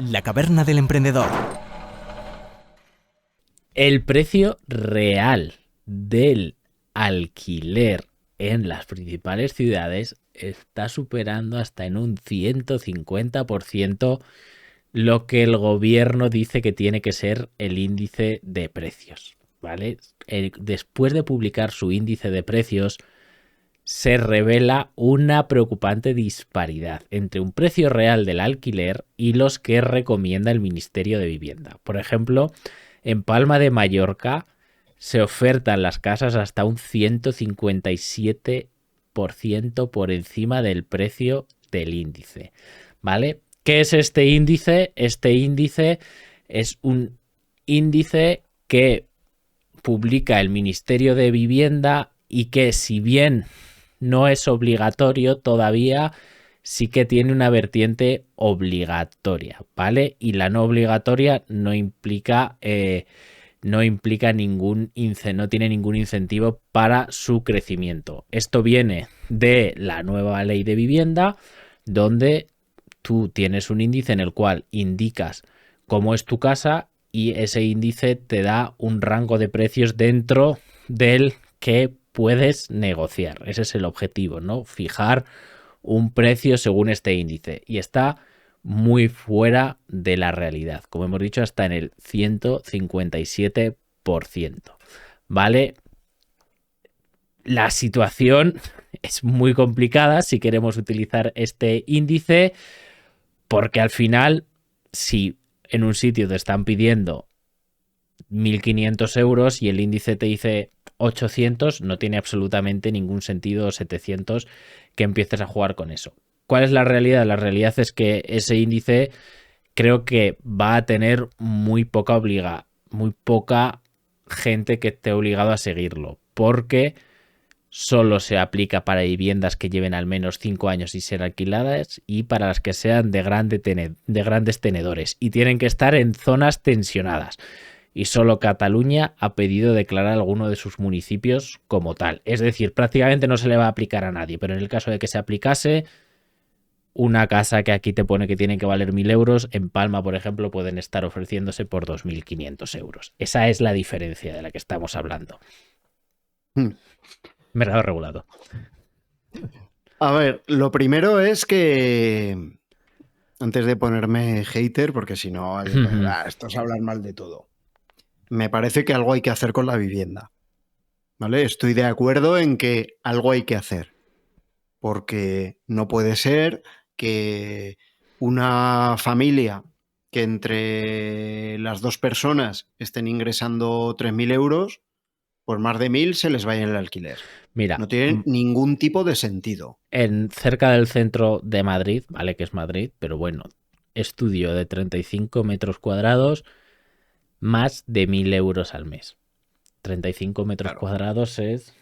La caverna del emprendedor. El precio real del alquiler en las principales ciudades está superando hasta en un 150% lo que el gobierno dice que tiene que ser el índice de precios, ¿vale? Después de publicar su índice de precios, se revela una preocupante disparidad entre un precio real del alquiler y los que recomienda el Ministerio de Vivienda. Por ejemplo, en Palma de Mallorca se ofertan las casas hasta un 157% por encima del precio del índice, ¿vale? ¿Qué es este índice? Este índice es un índice que publica el Ministerio de Vivienda y que, si bien no es obligatorio todavía, sí que tiene una vertiente obligatoria, ¿vale? Y la no obligatoria no implica no tiene ningún incentivo para su crecimiento. Esto viene de la nueva ley de vivienda, donde tú tienes un índice en el cual indicas cómo es tu casa y ese índice te da un rango de precios dentro del que puedes negociar. Ese es el objetivo, ¿no? Fijar un precio según este índice. Y está muy fuera de la realidad. Como hemos dicho, está en el 157%. ¿Vale? La situación es muy complicada si queremos utilizar este índice, porque al final, si en un sitio te están pidiendo 1.500 euros y el índice te dice 800, no tiene absolutamente ningún sentido, 700, que empieces a jugar con eso. ¿Cuál es la realidad? La realidad es que ese índice creo que va a tener muy poca gente que esté obligado a seguirlo, porque solo se aplica para viviendas que lleven al menos 5 años y ser alquiladas y para las que sean de grandes tenedores y tienen que estar en zonas tensionadas. Y solo Cataluña ha pedido declarar alguno de sus municipios como tal. Es decir, prácticamente no se le va a aplicar a nadie, pero en el caso de que se aplicase, una casa que aquí te pone que tiene que valer 1.000 euros, en Palma, por ejemplo, pueden estar ofreciéndose por 2.500 euros. Esa es la diferencia de la que estamos hablando. Mercado regulado. A ver, lo primero es que, antes de ponerme hater, porque si no, esto es hablar mal de todo, me parece que algo hay que hacer con la vivienda. ¿Vale? Estoy de acuerdo en que algo hay que hacer, porque no puede ser que una familia que entre las dos personas estén ingresando 3.000 euros, por más de 1.000 se les vaya en el alquiler. Mira, no tiene ningún tipo de sentido. Cerca del centro de Madrid, vale que es Madrid, pero bueno, estudio de 35 metros cuadrados, más de 1.000 euros al mes. 35 metros cuadrados es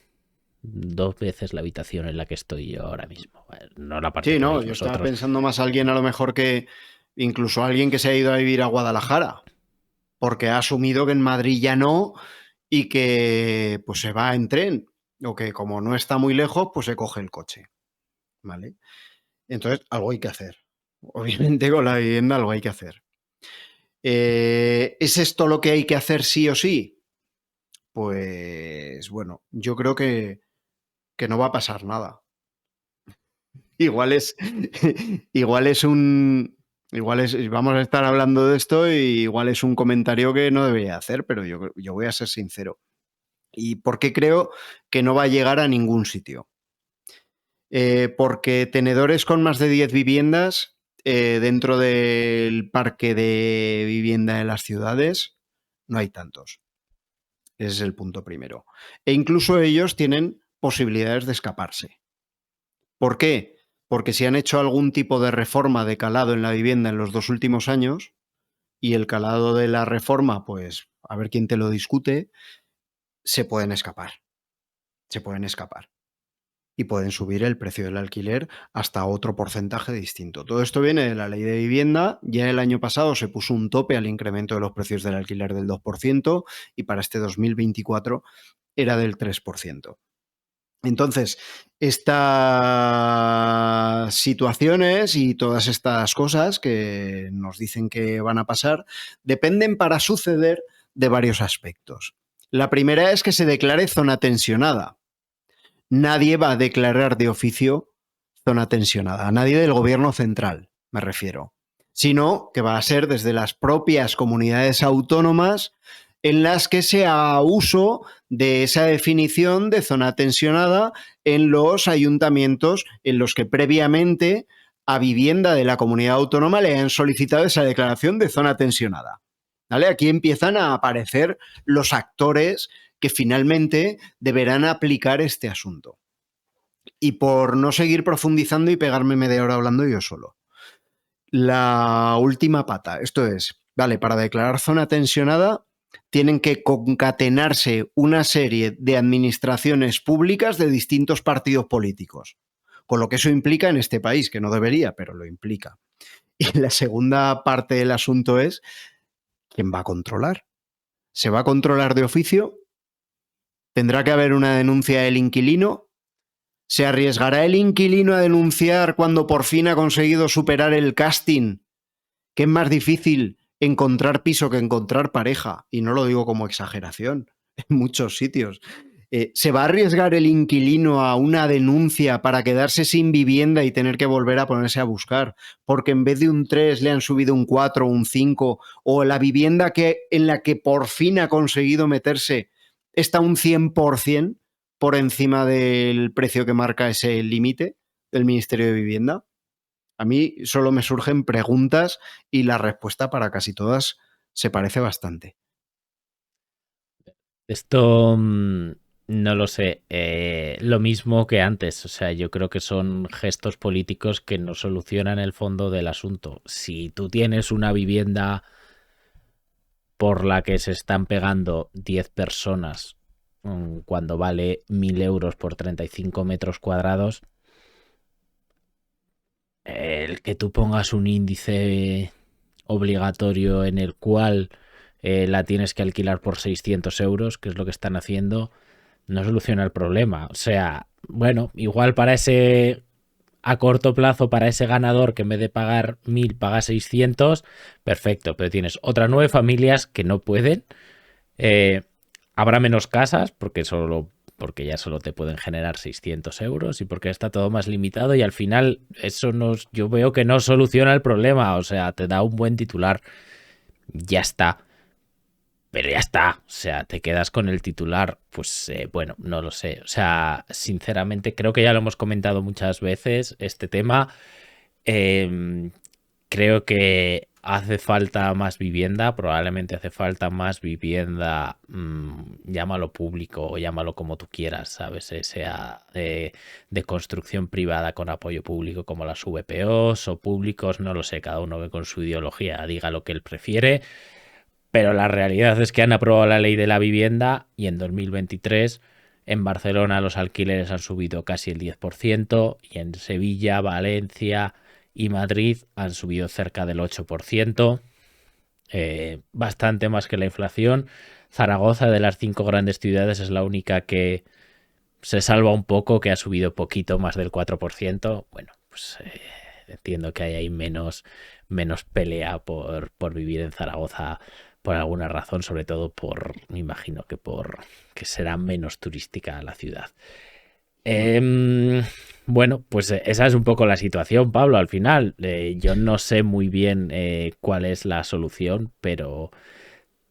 2 veces la habitación en la que estoy yo ahora mismo. No la parte Sí, no, yo estaba pensando más a alguien a lo mejor que incluso alguien que se ha ido a vivir a Guadalajara, porque ha asumido que en Madrid ya no y que pues se va en tren, o que como no está muy lejos, pues se coge el coche. ¿Vale? Entonces, algo hay que hacer. Obviamente con la vivienda algo hay que hacer. ¿Es esto lo que hay que hacer sí o sí? Pues bueno, yo creo que no va a pasar nada. Igual es vamos a estar hablando de esto y igual es un comentario que no debería hacer, pero yo voy a ser sincero. ¿Y por qué creo que no va a llegar a ningún sitio? Porque tenedores con más de 10 viviendas dentro del parque de vivienda de las ciudades no hay tantos. Ese es el punto primero. E incluso ellos tienen posibilidades de escaparse. ¿Por qué? Porque si han hecho algún tipo de reforma de calado en la vivienda en los 2 últimos años y el calado de la reforma, pues a ver quién te lo discute, se pueden escapar. Se pueden escapar. Y pueden subir el precio del alquiler hasta otro porcentaje distinto. Todo esto viene de la ley de vivienda. Ya el año pasado se puso un tope al incremento de los precios del alquiler del 2% y para este 2024 era del 3%. Entonces, estas situaciones y todas estas cosas que nos dicen que van a pasar dependen para suceder de varios aspectos. La primera es que se declare zona tensionada. Nadie va a declarar de oficio zona tensionada, nadie del gobierno central, me refiero, sino que va a ser desde las propias comunidades autónomas en las que se haga uso de esa definición de zona tensionada en los ayuntamientos en los que previamente a vivienda de la comunidad autónoma le han solicitado esa declaración de zona tensionada. ¿Vale? Aquí empiezan a aparecer los actores que finalmente deberán aplicar este asunto. Y por no seguir profundizando y pegarme media hora hablando yo solo, la última pata, esto es, vale, para declarar zona tensionada tienen que concatenarse una serie de administraciones públicas de distintos partidos políticos, con lo que eso implica en este país, que no debería, pero lo implica. Y la segunda parte del asunto es, ¿quién va a controlar? ¿Se va a controlar de oficio? ¿Tendrá que haber una denuncia del inquilino? ¿Se arriesgará el inquilino a denunciar cuando por fin ha conseguido superar el casting? Que es más difícil encontrar piso que encontrar pareja, y no lo digo como exageración, en muchos sitios. ¿Se va a arriesgar el inquilino a una denuncia para quedarse sin vivienda y tener que volver a ponerse a buscar? Porque en vez de un 3 le han subido un 4 o un 5, o la vivienda en la que por fin ha conseguido meterse está un 100% por encima del precio que marca ese límite del Ministerio de Vivienda. A mí solo me surgen preguntas y la respuesta para casi todas se parece bastante. Esto no lo sé, lo mismo que antes, o sea, yo creo que son gestos políticos que no solucionan el fondo del asunto. Si tú tienes una vivienda por la que se están pegando 10 personas cuando vale 1.000 euros por 35 metros cuadrados, el que tú pongas un índice obligatorio en el cual la tienes que alquilar por 600 euros, que es lo que están haciendo, no soluciona el problema. O sea, bueno, igual para ese, a corto plazo, para ese ganador que en vez de pagar 1.000 paga 600, perfecto, pero tienes otras 9 familias que no pueden. Eh, Habrá menos casas porque ya solo te pueden generar 600 euros y porque está todo más limitado y al final eso yo veo que no soluciona el problema, o sea, te da un buen titular, ya está, pero ya está, o sea, te quedas con el titular, pues bueno, no lo sé, o sea, sinceramente creo que ya lo hemos comentado muchas veces este tema. eh, Creo que hace falta más vivienda, probablemente hace falta más vivienda, llámalo público o llámalo como tú quieras, ¿sabes? Sea de construcción privada con apoyo público como las VPOs o públicos, no lo sé, cada uno que con su ideología diga lo que él prefiere, pero la realidad es que han aprobado la ley de la vivienda y en 2023 en Barcelona los alquileres han subido casi el 10% y en Sevilla, Valencia y Madrid han subido cerca del 8%, bastante más que la inflación. Zaragoza, de las 5 grandes ciudades, es la única que se salva un poco, que ha subido poquito más del 4%. Bueno, pues entiendo que hay ahí menos pelea por vivir en Zaragoza por alguna razón, sobre todo me imagino que que será menos turística la ciudad. Bueno, pues esa es un poco la situación, Pablo, al final. Yo no sé muy bien cuál es la solución, pero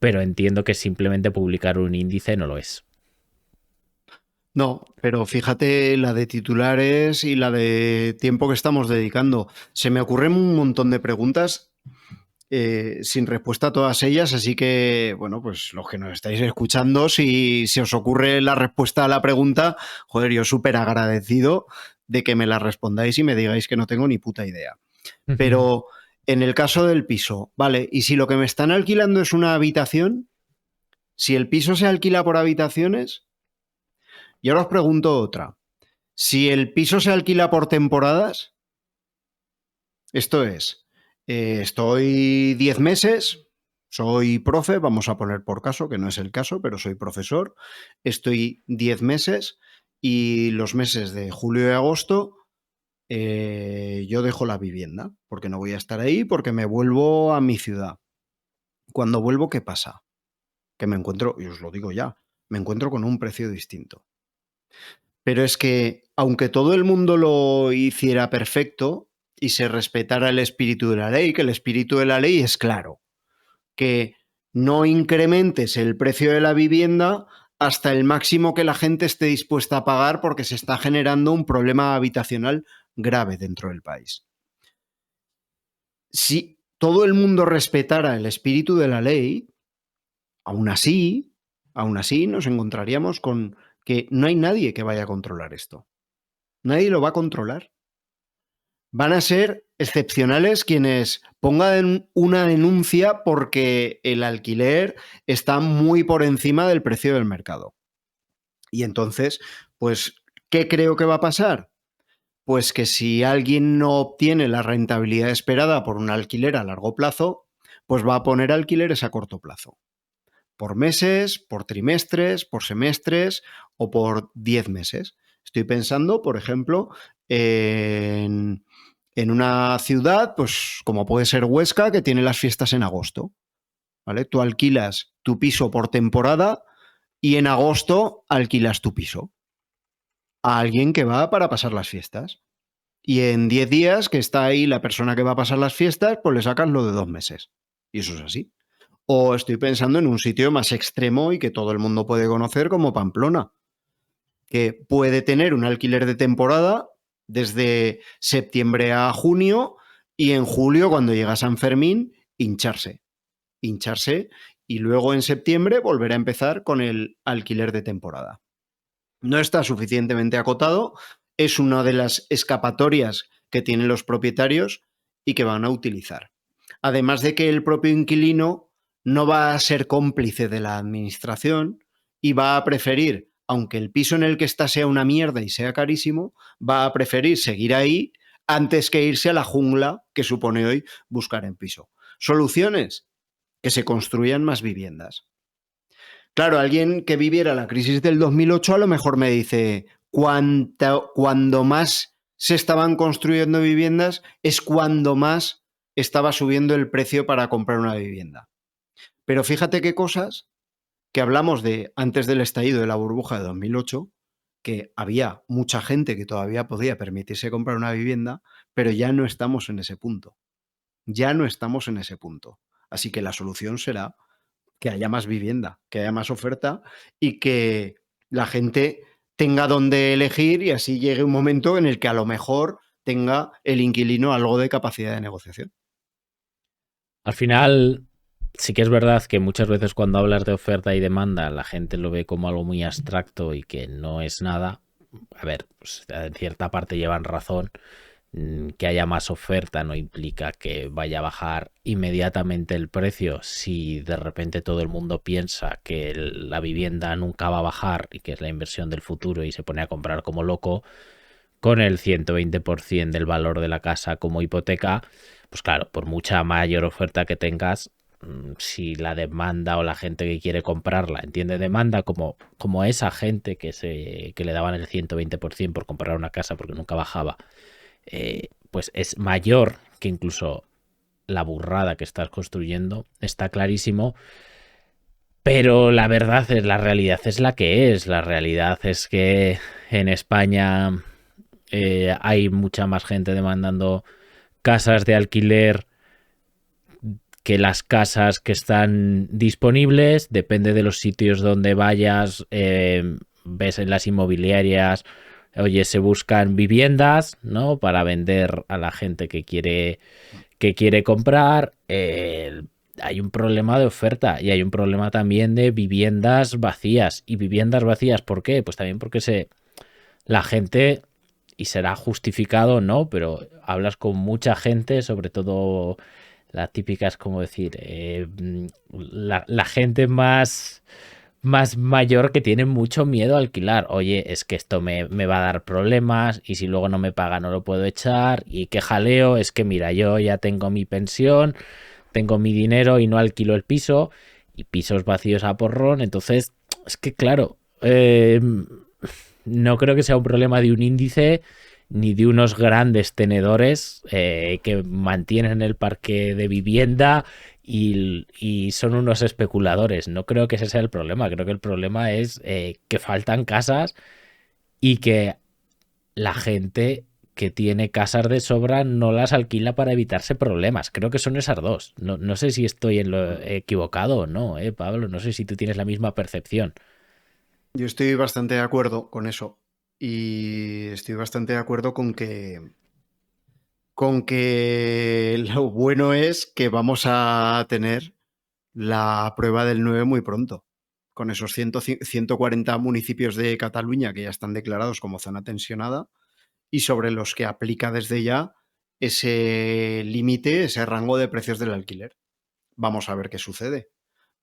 entiendo que simplemente publicar un índice no lo es. No, pero fíjate la de titulares y la de tiempo que estamos dedicando. Se me ocurren un montón de preguntas sin respuesta a todas ellas, así que, bueno, pues los que nos estáis escuchando, si os ocurre la respuesta a la pregunta, joder, yo súper agradecido de que me la respondáis y me digáis que no tengo ni puta idea. Pero en el caso del piso, vale, y si lo que me están alquilando es una habitación, si el piso se alquila por habitaciones, y ahora os pregunto otra. Si el piso se alquila por temporadas, esto es, estoy 10 meses, soy profe, vamos a poner por caso, que no es el caso, pero soy profesor, estoy 10 meses y los meses de julio y agosto yo dejo la vivienda, porque no voy a estar ahí, porque me vuelvo a mi ciudad. Cuando vuelvo, ¿qué pasa? Que me encuentro, y os lo digo ya, me encuentro con un precio distinto. Pero es que, aunque todo el mundo lo hiciera perfecto y se respetara el espíritu de la ley, que el espíritu de la ley es claro, que no incrementes el precio de la vivienda hasta el máximo que la gente esté dispuesta a pagar porque se está generando un problema habitacional grave dentro del país. Si todo el mundo respetara el espíritu de la ley, aún así nos encontraríamos con que no hay nadie que vaya a controlar esto. Nadie lo va a controlar. Van a ser excepcionales quienes pongan una denuncia porque el alquiler está muy por encima del precio del mercado. Y entonces, pues, ¿qué creo que va a pasar? Pues que si alguien no obtiene la rentabilidad esperada por un alquiler a largo plazo, pues va a poner alquileres a corto plazo. Por meses, por trimestres, por semestres o por 10 meses. Estoy pensando, por ejemplo, en una ciudad, pues como puede ser Huesca, que tiene las fiestas en agosto. ¿Vale? Tú alquilas tu piso por temporada y en agosto alquilas tu piso a alguien que va para pasar las fiestas. Y en 10 días que está ahí la persona que va a pasar las fiestas, pues le sacas lo de 2 meses. Y eso es así. O estoy pensando en un sitio más extremo y que todo el mundo puede conocer como Pamplona, que puede tener un alquiler de temporada desde septiembre a junio y en julio, cuando llega San Fermín, hincharse y luego en septiembre volver a empezar con el alquiler de temporada. No está suficientemente acotado, es una de las escapatorias que tienen los propietarios y que van a utilizar. Además de que el propio inquilino no va a ser cómplice de la administración y va a preferir, aunque el piso en el que está sea una mierda y sea carísimo, va a preferir seguir ahí antes que irse a la jungla que supone hoy buscar en piso. Soluciones: que se construyan más viviendas. Claro, alguien que viviera la crisis del 2008 a lo mejor me dice, cuando más se estaban construyendo viviendas es cuando más estaba subiendo el precio para comprar una vivienda. Pero fíjate qué cosas que hablamos de antes del estallido de la burbuja de 2008, que había mucha gente que todavía podía permitirse comprar una vivienda, pero ya no estamos en ese punto. Ya no estamos en ese punto. Así que la solución será que haya más vivienda, que haya más oferta y que la gente tenga donde elegir y así llegue un momento en el que a lo mejor tenga el inquilino algo de capacidad de negociación. Al final, sí que es verdad que muchas veces cuando hablas de oferta y demanda, la gente lo ve como algo muy abstracto y que no es nada. A ver, pues en cierta parte llevan razón. Que haya más oferta no implica que vaya a bajar inmediatamente el precio si de repente todo el mundo piensa que la vivienda nunca va a bajar y que es la inversión del futuro y se pone a comprar como loco con el 120% del valor de la casa como hipoteca. Pues claro, por mucha mayor oferta que tengas, si la demanda o la gente que quiere comprarla entiende demanda como esa gente que le daban el 120% por comprar una casa porque nunca bajaba, pues es mayor que incluso la burrada que estás construyendo, está clarísimo. Pero la verdad es, la realidad es la que es. La realidad es que en España hay mucha más gente demandando casas de alquiler que las casas que están disponibles. Depende de los sitios donde vayas. Ves en las inmobiliarias, oye, se buscan viviendas, ¿no? Para vender a la gente que quiere comprar. Hay un problema de oferta y hay un problema también de viviendas vacías. ¿Y viviendas vacías por qué? Pues también porque la gente, y será justificado, ¿no? Pero hablas con mucha gente, sobre todo la típica es como decir, la gente más mayor que tiene mucho miedo a alquilar. Oye, es que esto me va a dar problemas y si luego no me paga no lo puedo echar y qué jaleo, es que mira, yo ya tengo mi pensión, tengo mi dinero y no alquilo el piso y pisos vacíos a porrón. Entonces, es que claro, no creo que sea un problema de un índice ni de unos grandes tenedores que mantienen el parque de vivienda y son unos especuladores. No creo que ese sea el problema. Creo que el problema es que faltan casas y que la gente que tiene casas de sobra no las alquila para evitarse problemas. Creo que son esas dos. No, no sé si estoy en lo equivocado o no, Pablo. No sé si tú tienes la misma percepción. Yo estoy bastante de acuerdo con eso. Y estoy bastante de acuerdo con que lo bueno es que vamos a tener la prueba del 9 muy pronto. Con esos 140 municipios de Cataluña que ya están declarados como zona tensionada y sobre los que aplica desde ya ese límite, ese rango de precios del alquiler. Vamos a ver qué sucede.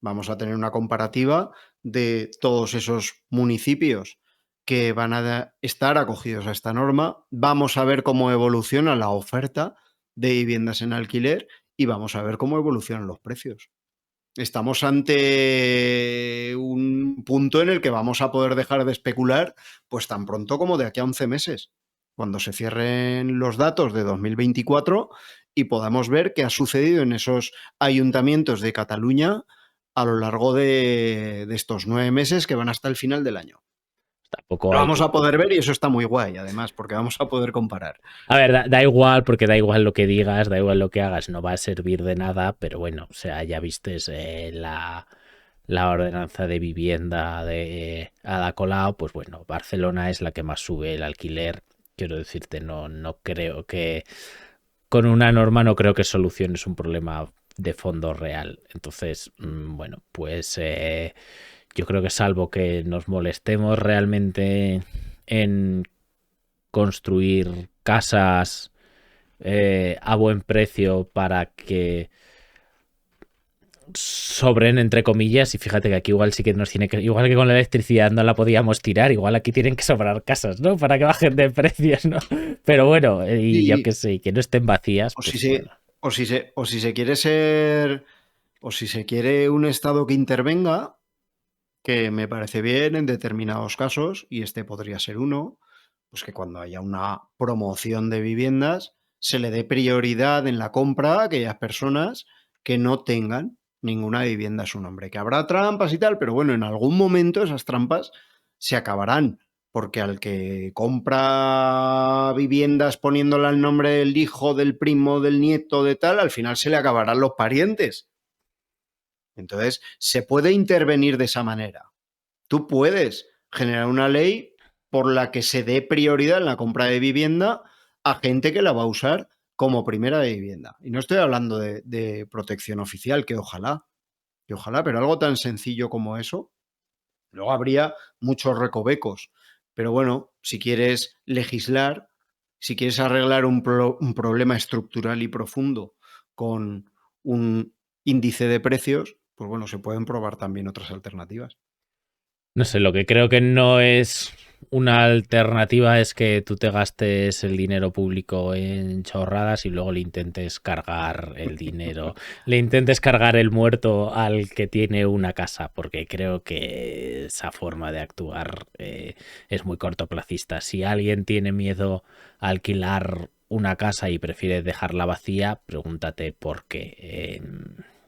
Vamos a tener una comparativa de todos esos municipios que van a estar acogidos a esta norma. Vamos a ver cómo evoluciona la oferta de viviendas en alquiler y vamos a ver cómo evolucionan los precios. Estamos ante un punto en el que vamos a poder dejar de especular pues tan pronto como de aquí a 11 meses, cuando se cierren los datos de 2024 y podamos ver qué ha sucedido en esos ayuntamientos de Cataluña a lo largo de estos 9 meses que van hasta el final del año. Tampoco Lo hay vamos que... a poder ver y eso está muy guay, además, porque vamos a poder comparar. A ver, da igual, porque da igual lo que digas, da igual lo que hagas, no va a servir de nada, pero bueno, o sea, ya vistes la ordenanza de vivienda de Ada Colau, pues bueno, Barcelona es la que más sube el alquiler. Quiero decirte, no, no creo que con una norma no creo que soluciones un problema de fondo real. Entonces, bueno, pues yo creo que salvo que nos molestemos realmente en construir casas a buen precio para que sobren entre comillas, y fíjate que aquí igual sí que nos tiene que, igual que con la electricidad no la podíamos tirar, igual aquí tienen que sobrar casas, ¿no? Para que bajen de precios, ¿no? Pero bueno, y yo Y que sé, que no estén vacías, o si pues se, bueno. o si se quiere ser, o si se quiere un Estado que intervenga, que me parece bien en determinados casos, y este podría ser uno, pues que cuando haya una promoción de viviendas se le dé prioridad en la compra a aquellas personas que no tengan ninguna vivienda a su nombre. Que habrá trampas y tal, pero bueno, en algún momento esas trampas se acabarán, porque al que compra viviendas poniéndola al nombre del hijo, del primo, del nieto, de tal, al final se le acabarán los parientes. Entonces, se puede intervenir de esa manera. Tú puedes generar una ley por la que se dé prioridad en la compra de vivienda a gente que la va a usar como primera de vivienda. Y no estoy hablando de protección oficial, que ojalá, pero algo tan sencillo como eso, luego habría muchos recovecos. Pero bueno, si quieres legislar, si quieres arreglar un problema estructural y profundo con un índice de precios, pues bueno, se pueden probar también otras alternativas. No sé, lo que creo que no es una alternativa es que tú te gastes el dinero público en chorradas y luego le intentes cargar el dinero, le intentes cargar el muerto al que tiene una casa, porque creo que esa forma de actuar es muy cortoplacista. Si alguien tiene miedo a alquilar una casa y prefiere dejarla vacía, pregúntate por qué.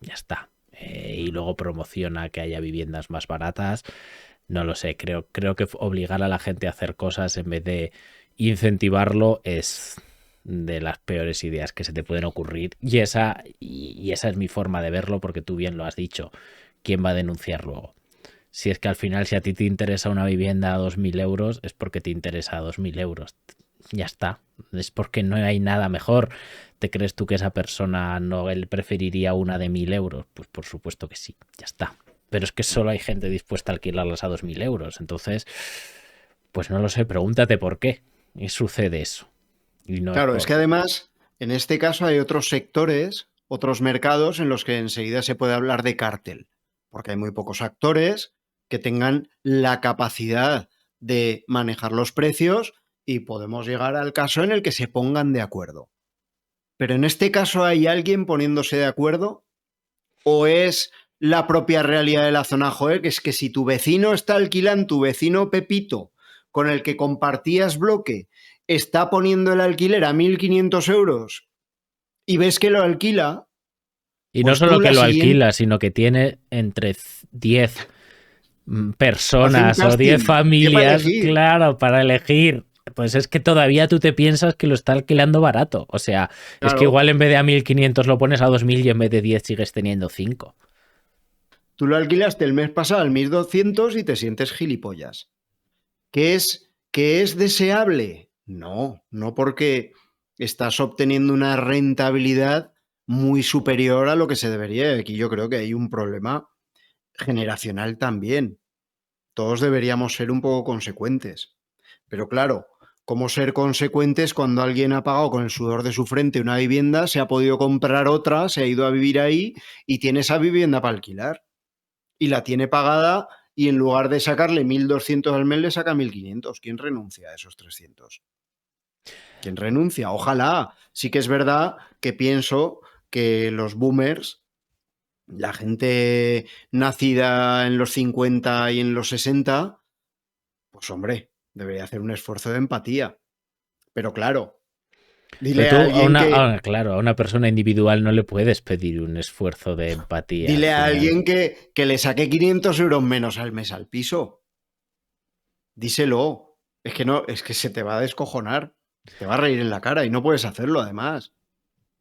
Ya está. Y luego promociona que haya viviendas más baratas. No lo sé, creo que obligar a la gente a hacer cosas en vez de incentivarlo es de las peores ideas que se te pueden ocurrir. Y esa es mi forma de verlo, porque tú bien lo has dicho. ¿Quién va a denunciar luego? Si es que al final, si a ti te interesa una vivienda a 2.000 euros, es porque te interesa a 2.000 euros. Ya está. Es porque no hay nada mejor. ¿Te crees tú que esa persona no él preferiría una de 1.000 euros? Pues por supuesto que sí. Ya está. Pero es que solo hay gente dispuesta a alquilarlas a 2.000 euros. Entonces, pues no lo sé, pregúntate por qué. Y sucede eso. Y no es Claro, es que por... además, en este caso hay otros sectores, otros mercados en los que enseguida se puede hablar de cártel, porque hay muy pocos actores que tengan la capacidad de manejar los precios y podemos llegar al caso en el que se pongan de acuerdo. Pero en este caso, ¿hay alguien poniéndose de acuerdo? ¿O es la propia realidad de la zona, joder, que es que si tu vecino está alquilando, tu vecino Pepito, con el que compartías bloque está poniendo el alquiler a 1.500 euros y ves que lo alquila, Y no pues solo tú que la lo siguiente alquila, sino que tiene entre 10 hace un personas o 10 casting, tío, para familias, elegir. claro, para elegir. Pues es que todavía tú te piensas que lo está alquilando barato. O sea, es que Claro, igual en vez de a 1.500 lo pones a 2.000 y en vez de 10 sigues teniendo 5. tú lo alquilaste el mes pasado al 1.200 y te sientes gilipollas. ¿Que es deseable? No, no porque estás obteniendo una rentabilidad muy superior a lo que se debería. Aquí yo creo que hay un problema generacional también. Todos deberíamos ser un poco consecuentes. Pero claro, ¿cómo ser consecuentes cuando alguien ha pagado con el sudor de su frente una vivienda, se ha podido comprar otra, se ha ido a vivir ahí y tiene esa vivienda para alquilar? Y la tiene pagada y en lugar de sacarle 1.200 al mes le saca 1.500. ¿Quién renuncia a esos 300? ¿Quién renuncia? Ojalá. Sí que es verdad que pienso que los boomers, la gente nacida en los 50 y en los 60, pues hombre, debería hacer un esfuerzo de empatía. Pero claro, Pero dile a tú alguien que, claro, a una persona individual no le puedes pedir un esfuerzo de empatía al dile a final. alguien que le saque 500 euros menos al mes al piso. Díselo. Es que no, es que se te va a descojonar. Se te va a reír en la cara y no puedes hacerlo, además.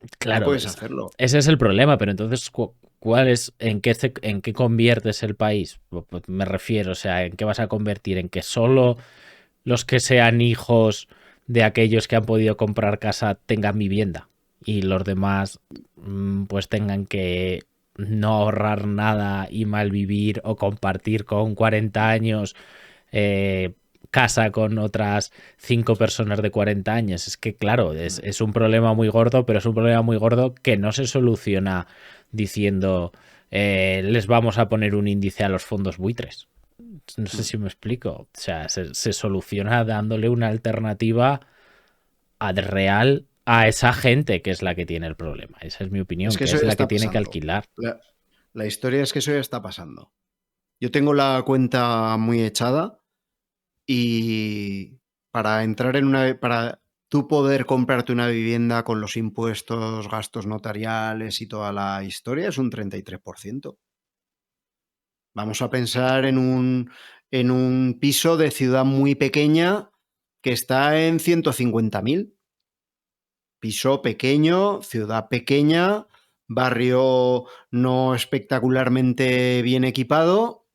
No Claro, puedes hacerlo. ese es el problema, pero entonces, ¿cuál es, en qué conviertes el país? Pues me refiero, o sea, ¿en qué vas a convertir? ¿En que solo los que sean hijos de aquellos que han podido comprar casa tengan vivienda y los demás pues tengan que no ahorrar nada y malvivir o compartir con 40 años eh, casa con otras 5 personas de 40 años? Es que claro, es un problema muy gordo, pero es un problema muy gordo que no se soluciona diciendo les vamos a poner un índice a los fondos buitres. No sé si me explico. O sea, se soluciona dándole una alternativa real a esa gente que es la que tiene el problema. Esa es mi Es opinión, que que eso es ya la que está tiene que pasando. alquilar. La historia es que eso ya está pasando. Yo tengo la cuenta muy echada y para entrar en una... Para tú poder comprarte una vivienda con los impuestos, gastos notariales y toda la historia es un 33%. Vamos a pensar en un piso de ciudad muy pequeña que está en 150.000. Piso pequeño, ciudad pequeña, barrio no espectacularmente bien equipado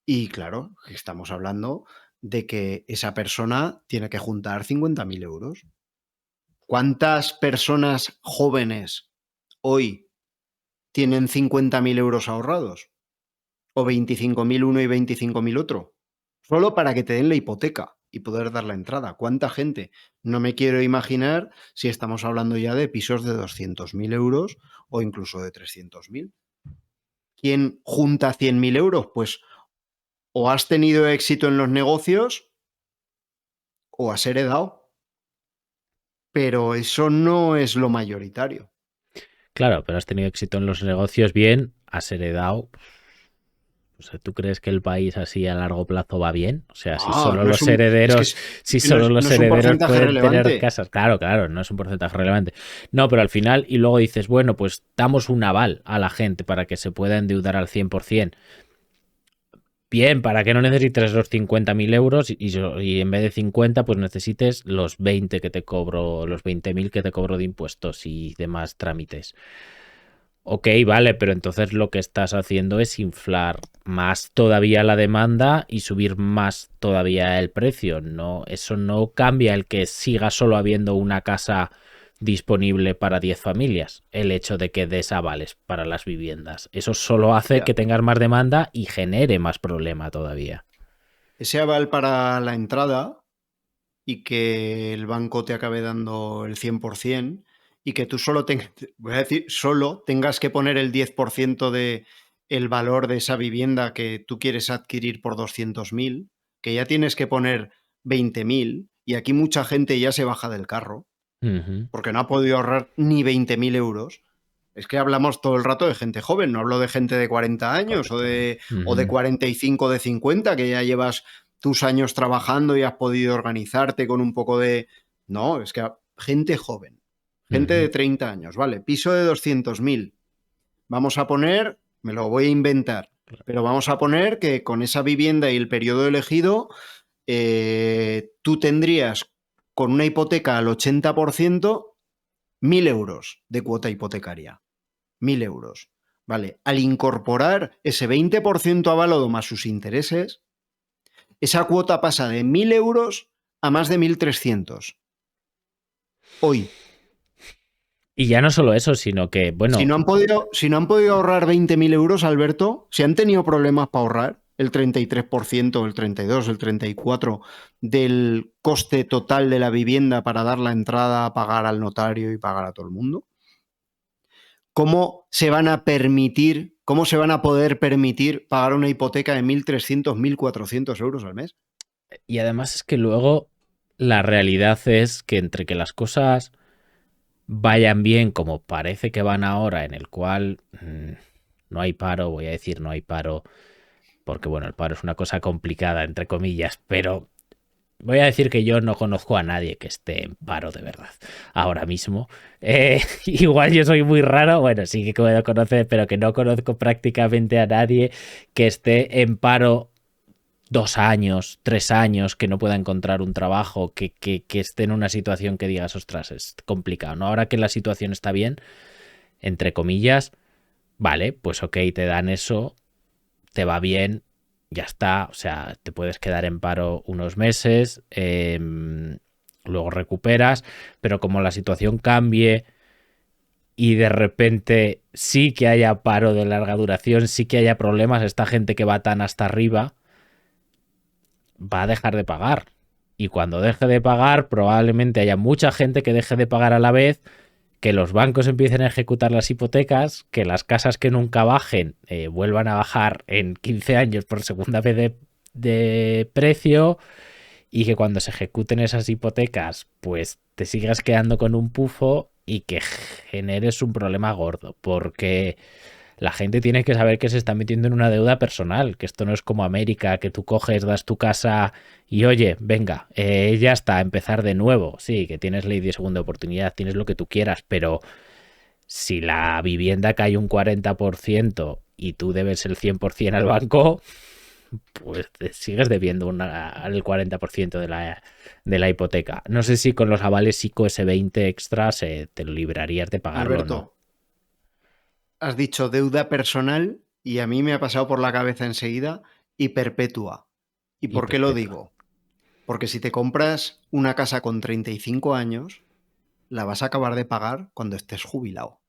y claro, estamos hablando de que esa persona tiene que juntar 50.000 euros. ¿Cuántas personas jóvenes hoy tienen 50.000 euros ahorrados? ¿O 25.000 uno y 25.000 otro? Solo para que te den la hipoteca y poder dar la entrada. ¿Cuánta gente? No me quiero imaginar si estamos hablando ya de pisos de 200.000 euros o incluso de 300.000. ¿Quién junta 100.000 euros? Pues o has tenido éxito en los negocios o has heredado. Pero eso no es lo mayoritario. Claro, pero has tenido éxito en los negocios bien, has heredado. O sea, ¿tú crees que el país así a largo plazo va bien? O sea, Ah, no es un, es que, si que no, solo no los es un herederos porcentaje pueden tener relevante. casas, claro, claro, no es un porcentaje relevante. No, pero al final, y luego dices, bueno, pues damos un aval a la gente para que se pueda endeudar al 100%. Bien, para que no necesites los 50.000 euros y en vez de 50, pues necesites los 20 que te cobro, los 20.000 que te cobro de impuestos y demás trámites. Ok, vale, pero entonces lo que estás haciendo es inflar más todavía la demanda y subir más todavía el precio. No, eso no cambia el que siga solo habiendo una casa disponible para 10 familias, el hecho de que des avales para las viviendas. Eso solo hace Ya. que tengas más demanda y genere más problema todavía. Ese aval para la entrada y que el banco te acabe dando el 100% y que tú solo tengas, voy a decir, solo tengas que poner el 10% de el valor de esa vivienda que tú quieres adquirir por 200.000, que ya tienes que poner 20.000 y aquí mucha gente ya se baja del carro Ujú, porque no ha podido ahorrar ni 20.000 euros. Es que hablamos todo el rato de gente joven, no hablo de gente de 40 años correcto. o de Ujú. 45 o de 50, que ya llevas tus años trabajando y has podido organizarte con un poco de... No, es que gente joven, gente de 30 años, vale, piso de 200.000. Vamos a poner, me lo voy a inventar, pero vamos a poner que con esa vivienda y el periodo elegido, tú tendrías con una hipoteca al 80% 1.000 euros de cuota hipotecaria. 1.000 euros. Vale, al incorporar ese 20% avalado más sus intereses, esa cuota pasa de 1.000 euros a más de 1.300. Hoy. Y ya no solo eso, sino que, bueno... Si no han podido ahorrar 20.000 euros, Alberto, si han tenido problemas para ahorrar el 33%, el 32%, el 34% del coste total de la vivienda para dar la entrada, pagar al notario y pagar a todo el mundo, ¿cómo se van a poder permitir pagar una hipoteca de 1.300, 1.400 euros al mes? Y además es que luego la realidad es que entre que las cosas vayan bien como parece que van ahora, en el cual no hay paro, voy a decir no hay paro, porque bueno, el paro es una cosa complicada, entre comillas, pero voy a decir que yo no conozco a nadie que esté en paro de verdad ahora mismo. Igual yo soy muy raro, bueno, sí que puedo conocer, pero que no conozco prácticamente a nadie que esté en paro 2 años, 3 años, que no pueda encontrar un trabajo, que esté en una situación que digas, ostras, es complicado, ¿no? Ahora que la situación está bien, entre comillas, vale, pues ok, te dan eso, te va bien, ya está, o sea, te puedes quedar en paro unos meses, luego recuperas, pero como la situación cambie y de repente sí que haya paro de larga duración, sí que haya problemas, esta gente que va tan hasta arriba va a dejar de pagar. Y cuando deje de pagar, probablemente haya mucha gente que deje de pagar a la vez, que los bancos empiecen a ejecutar las hipotecas, que las casas que nunca bajen vuelvan a bajar en 15 años por segunda vez de precio, y que cuando se ejecuten esas hipotecas, pues te sigas quedando con un pufo y que generes un problema gordo, porque la gente tiene que saber que se está metiendo en una deuda personal, que esto no es como América, que tú coges, das tu casa y oye, venga, ya está, empezar de nuevo. Sí, que tienes ley de segunda oportunidad, tienes lo que tú quieras, pero si la vivienda cae un 40% y tú debes el 100% al banco, pues te sigues debiendo al 40% de la hipoteca. No sé si con los avales ICO ese 20 extras te lo librarías de pagarlo o no. Alberto, has dicho deuda personal y a mí me ha pasado por la cabeza enseguida y perpetua. ¿Y Y por qué lo perpetua. digo? Porque si te compras una casa con 35 años, la vas a acabar de pagar cuando estés jubilado.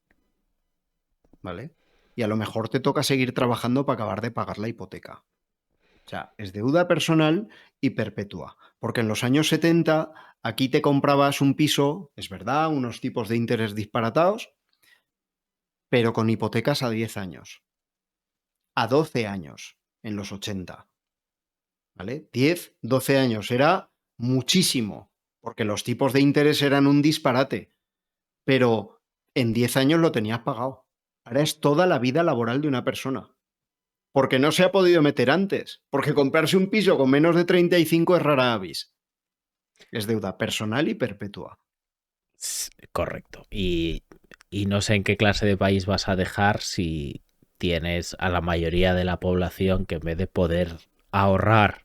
¿Vale? Y a lo mejor te toca seguir trabajando para acabar de pagar la hipoteca. O sea, es deuda personal y perpetua. Porque en los años 70 aquí te comprabas un piso, es verdad, unos tipos de interés disparatados, pero con hipotecas a 10 años, a 12 años en los 80. ¿Vale? 10, 12 años era muchísimo, porque los tipos de interés eran un disparate, pero en 10 años lo tenías pagado. Ahora es toda la vida laboral de una persona. Porque no se ha podido meter antes, porque comprarse un piso con menos de 35 es rara avis. Es deuda personal y perpetua. Correcto. Y no sé en qué clase de país vas a dejar si tienes a la mayoría de la población que en vez de poder ahorrar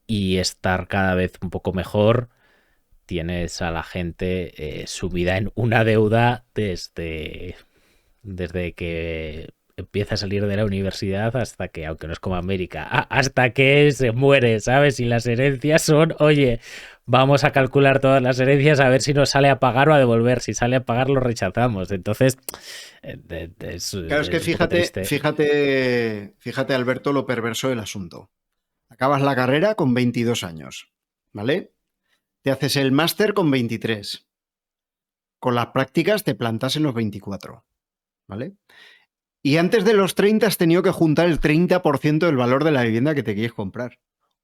y estar cada vez un poco mejor, tienes a la gente sumida en una deuda desde que empieza a salir de la universidad hasta que, aunque no es como América, hasta que se muere, ¿sabes? Y las herencias son, oye, vamos a calcular todas las herencias a ver si nos sale a pagar o a devolver. Si sale a pagar, lo rechazamos. Entonces, Claro, es que es un poco triste. fíjate, Alberto, lo perverso del asunto. Acabas la carrera con 22 años, ¿vale? Te haces el máster con 23. Con las prácticas te plantas en los 24, ¿vale? Y antes de los 30 has tenido que juntar el 30% del valor de la vivienda que te quieres comprar.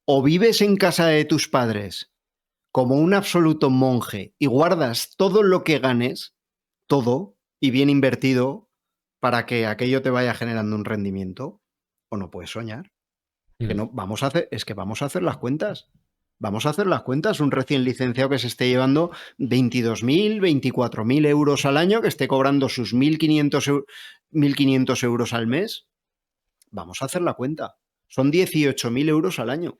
O vives en casa de tus padres como un absoluto monje y guardas todo lo que ganes, todo, y bien invertido, para que aquello te vaya generando un rendimiento, o no puedes soñar. Que no, vamos a hacer las cuentas. Vamos a hacer las cuentas. Un recién licenciado que se esté llevando 22.000, 24.000 euros al año, que esté cobrando sus 1.500 euros al mes. Vamos a hacer la cuenta. Son 18.000 euros al año.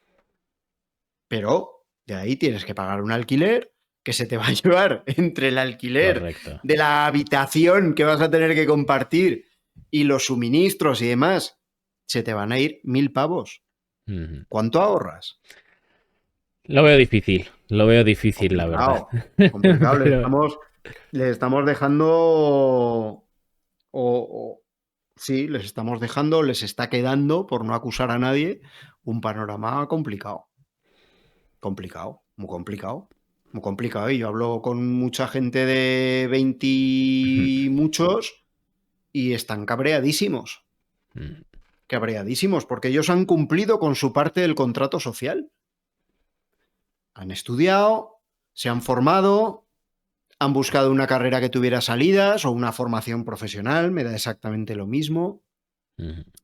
Pero de ahí tienes que pagar un alquiler que se te va a llevar entre el alquiler Correcto. de la habitación que vas a tener que compartir y los suministros y demás. Se te van a ir 1.000 pavos. ¿Cuánto ahorras? Lo veo difícil, la verdad. Complicado. Pero Les estamos dejando. Sí, les estamos dejando, les está quedando, por no acusar a nadie, un panorama complicado. Complicado, muy complicado. Muy complicado. Y yo hablo con mucha gente de 20 y muchos y están cabreadísimos. Cabreadísimos, porque ellos han cumplido con su parte del contrato social. Han estudiado, se han formado, han buscado una carrera que tuviera salidas o una formación profesional, me da exactamente lo mismo.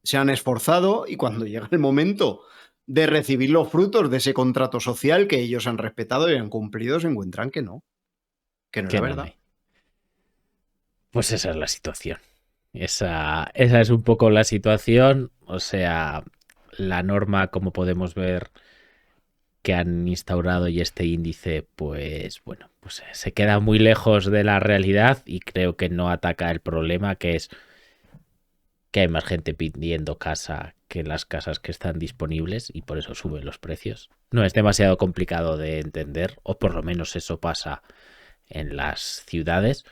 Se han esforzado y cuando llega el momento de recibir los frutos de ese contrato social que ellos han respetado y han cumplido, se encuentran que no es la verdad. hay. Pues esa es la situación. Esa es un poco la situación. O sea, la norma, como podemos ver, que han instaurado y este índice, pues bueno, pues se queda muy lejos de la realidad y creo que no ataca el problema, que es que hay más gente pidiendo casa que las casas que están disponibles y por eso suben los precios. No es demasiado complicado de entender, o por lo menos eso pasa en las ciudades.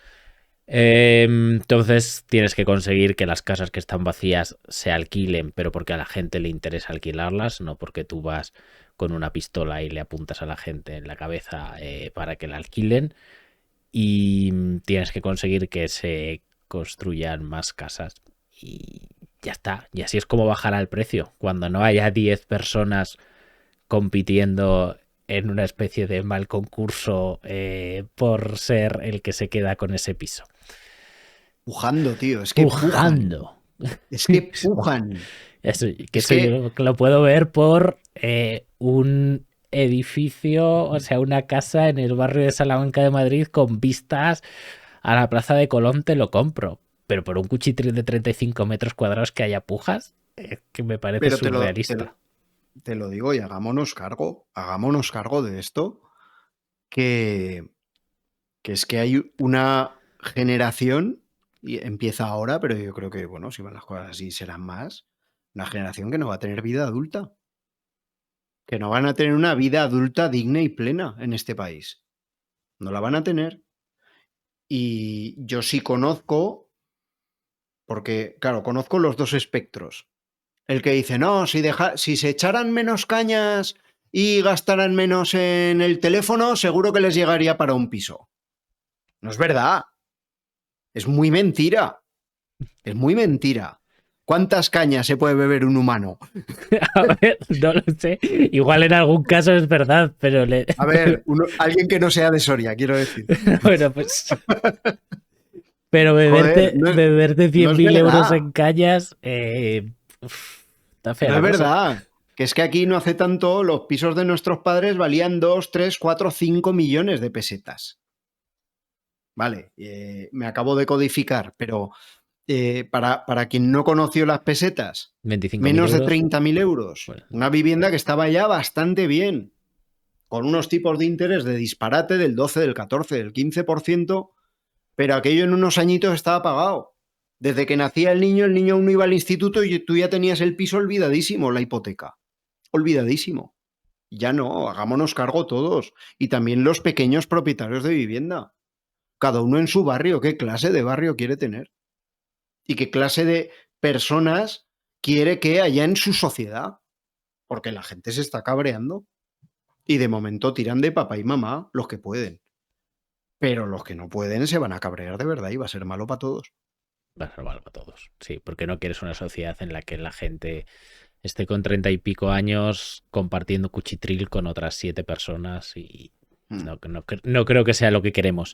Entonces tienes que conseguir que las casas que están vacías se alquilen, pero porque a la gente le interesa alquilarlas, no porque tú vas con una pistola y le apuntas a la gente en la cabeza para que la alquilen. Y tienes que conseguir que se construyan más casas y ya está. Y así es como bajará el precio. Cuando no haya 10 personas compitiendo en una especie de mal concurso por ser el que se queda con ese piso. Pujando, tío. Es que Pujando. Es que pujan. Eso yo lo puedo ver por un edificio, o sea, una casa en el barrio de Salamanca de Madrid con vistas a la Plaza de Colón, te lo compro. Pero por un cuchitril de 35 metros cuadrados que haya pujas, que me parece Pero surrealista. te lo digo y hagámonos cargo de esto, que es que hay una generación, y empieza ahora, pero yo creo que, bueno, si van las cosas así serán más, una generación que no va a tener vida adulta. Que no van a tener una vida adulta digna y plena en este país. No la van a tener. Y yo sí conozco, porque, claro, conozco los dos espectros. El que dice, no, si se echaran menos cañas y gastaran menos en el teléfono, seguro que les llegaría para un piso. No es verdad. Es muy mentira. Es muy mentira. ¿Cuántas cañas se puede beber un humano? A ver, no lo sé. Igual en algún caso es verdad, pero... A ver, alguien que no sea de Soria, quiero decir. Bueno, pues... Pero Joder, beberte 100.000 euros en cañas... está fea no la es cosa. verdad. Que es que aquí no hace tanto los pisos de nuestros padres valían 2, 3, 4, 5 millones de pesetas. Vale, me acabo de codificar, pero para quien no conoció las pesetas, 25.000 menos de euros. 30.000 euros. Bueno. Una vivienda que estaba ya bastante bien, con unos tipos de interés de disparate del 12, del 14, del 15%, pero aquello en unos añitos estaba pagado. Desde que nacía el niño aún no iba al instituto y tú ya tenías el piso olvidadísimo, la hipoteca. Olvidadísimo. Ya no, hagámonos cargo todos. Y también los pequeños propietarios de vivienda. Cada uno en su barrio, qué clase de barrio quiere tener. Y qué clase de personas quiere que haya en su sociedad. Porque la gente se está cabreando. Y de momento tiran de papá y mamá los que pueden. Pero los que no pueden se van a cabrear de verdad y va a ser malo para todos. Va a ser malo para todos. Sí, porque no quieres una sociedad en la que la gente esté con 30 y pico años compartiendo cuchitril con otras 7 personas y no creo que sea lo que queremos.